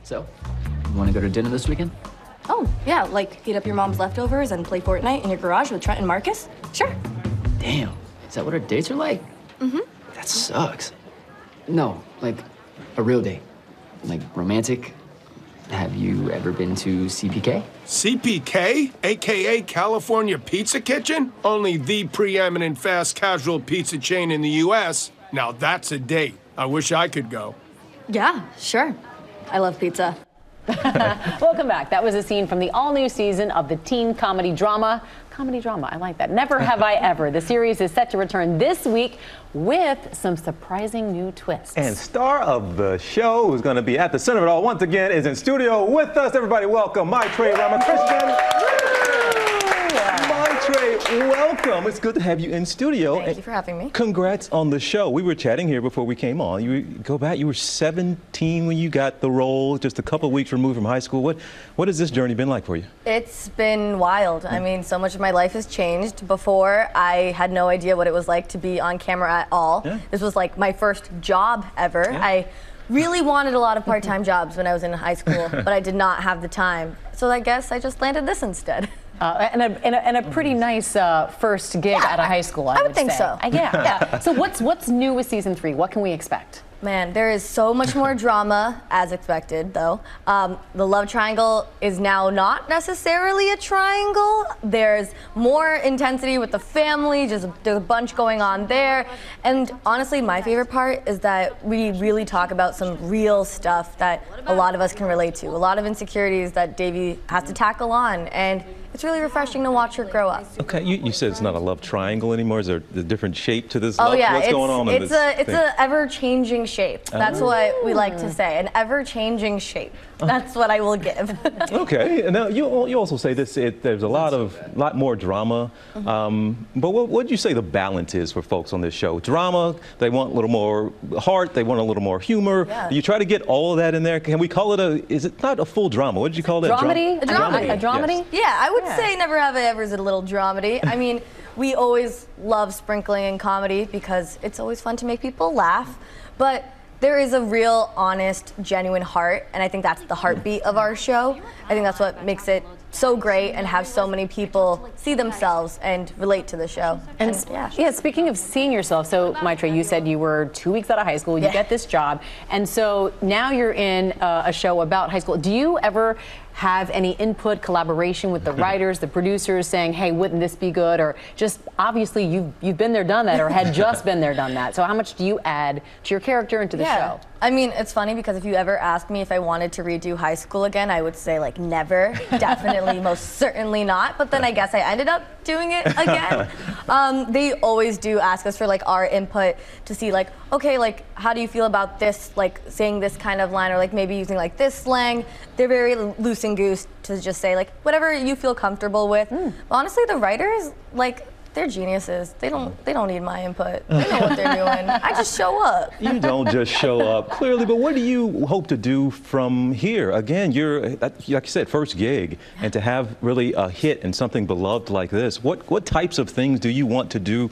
So, you want to go to dinner this weekend? Oh, yeah, like heat up your mom's leftovers and play Fortnite in your garage with Trent and Marcus? Sure. Damn, is that what our dates are like? Mm-hmm. That sucks. No, like a real date. Like romantic. Have you ever been to CPK? CPK, aka California Pizza Kitchen? Only the preeminent fast casual pizza chain in the US. Now that's a date. I wish I could go. Yeah, sure. I love pizza. Welcome back. That was a scene from the all-new season of the teen comedy drama. I like that. Never Have I Ever. The series is set to return this week with some surprising new twists. And star of the show, who's going to be at the center of it all once again, is in studio with us. Everybody welcome Maitreyi Ramakrishnan. Maitreyi, welcome. It's good to have you in studio. Thank you for having me. Congrats on the show. We were chatting here before we came on. You were 17 when you got the role, just a couple of weeks removed from high school. What has this journey been like for you? It's been wild. I mean, so much of my life has changed. Before, I had no idea what it was like to be on camera at all. Yeah. This was like my first job ever. Yeah. I really wanted a lot of part-time jobs when I was in high school, but I did not have the time. So I guess I just landed this instead. And a pretty nice first gig out of high school, I would think say. so. Yeah. So what's new with season 3? What can we expect? Man, there is so much more drama, as expected, though. The love triangle is now not necessarily a triangle. There's more intensity with the family, there's a bunch going on there. And honestly, my favorite part is that we really talk about some real stuff that a lot of us can relate to. A lot of insecurities that Davy has to tackle on, and it's really refreshing to watch her grow up. Okay, you said it's not a love triangle anymore. Is there a different shape to this love? Oh yeah, what's going on in this it's an ever-changing shape. That's what we like to say, an ever-changing shape. That's what I will give. Okay, and now you also say this. There's a lot more drama. But what would you say the balance is for folks on this show? Drama, they want a little more heart, they want a little more humor. Yeah. Do you try to get all of that in there? Can we call it is it not a full drama? What did you call that? Dramedy? A dramedy. A dramedy? Yes. Yeah, I would say Never Have I Ever is a little dramedy. I mean, we always love sprinkling in comedy because it's always fun to make people laugh. But there is a real, honest, genuine heart, and I think that's the heartbeat of our show. I think that's what makes it so great and have so many people see themselves and relate to the show. And yeah, speaking of seeing yourself, so Maitreyi, you said you were 2 weeks out of high school, you get this job, and so now you're in a show about high school. Do you ever have any input, collaboration with the writers, the producers, saying, hey, wouldn't this be good? Or just, obviously, you've been there, done that, or had just been there, done that. So how much do you add to your character and to the show? I mean, it's funny because if you ever asked me if I wanted to redo high school again, I would say, like, never. Definitely, most certainly not. But then I guess I ended up doing it again. They always do ask us for, like, our input to see, like, okay, like, how do you feel about this, like, saying this kind of line, or, like, maybe using, like, this slang. They're very loose and goose to just say, like, whatever you feel comfortable with. But honestly, the writers, like, they're geniuses. They don't need my input. They know what they're doing. I just show up. You don't just show up, clearly, but what do you hope to do from here? Again, you're, like you said, first gig, and to have really a hit and something beloved like this, what types of things do you want to do?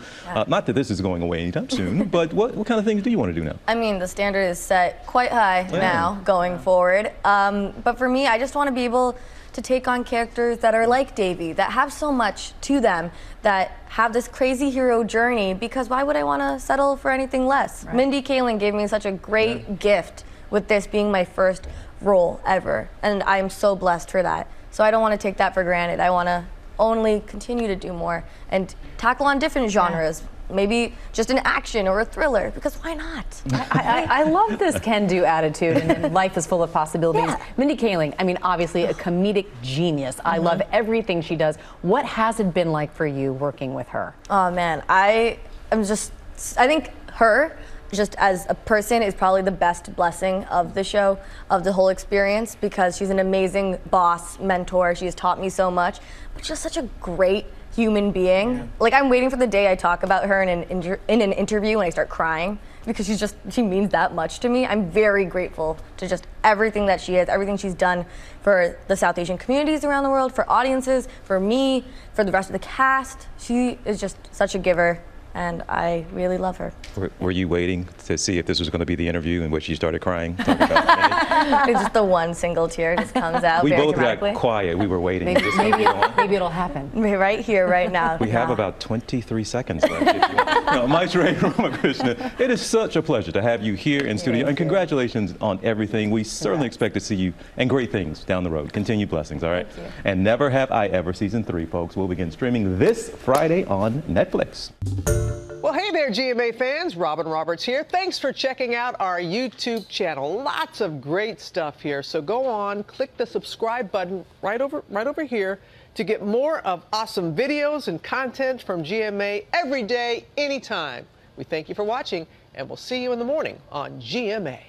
Not that this is going away anytime soon, but what kind of things do you want to do now? I mean, the standard is set quite high now, going forward. But for me, I just want to be able to take on characters that are like Davy, that have so much to them, that have this crazy hero journey, because why would I want to settle for anything less? Right. Mindy Kaling gave me such a great gift with this being my first role ever, and I'm so blessed for that. So I don't want to take that for granted. I want to only continue to do more and tackle on different genres. Maybe just an action or a thriller, because why not? I love this can-do attitude, and life is full of possibilities. Mindy Kaling, I mean, obviously a comedic genius. I love everything she does. What has it been like for you working with her? Oh man, I think her, just as a person, is probably the best blessing of the show, of the whole experience, because she's an amazing boss, mentor. She has taught me so much, but just such a great human being. Like, I'm waiting for the day I talk about her in an interview and I start crying, because she means that much to me. I'm very grateful to just everything that she is, everything she's done for the South Asian communities around the world, for audiences, for me, for the rest of the cast. She is just such a giver, and I really love her. Were you waiting to see if this was going to be the interview in which you started crying? Talking about It's just the one single tear just comes out we very both dramatically. got quiet. We were waiting. Maybe it'll happen. Right here, right now. We have about 23 seconds left. No, Maitreyi Ramakrishnan, it is such a pleasure to have you here in studio, and congratulations on everything. We certainly expect to see you and great things down the road. Continued blessings, all right? Thank you. And Never Have I Ever Season 3, folks, will begin streaming this Friday on Netflix. Well, hey there, GMA fans. Robin Roberts here. Thanks for checking out our YouTube channel. Lots of great stuff here. So go on, click the subscribe button right over here to get more of awesome videos and content from GMA every day, anytime. We thank you for watching, and we'll see you in the morning on GMA.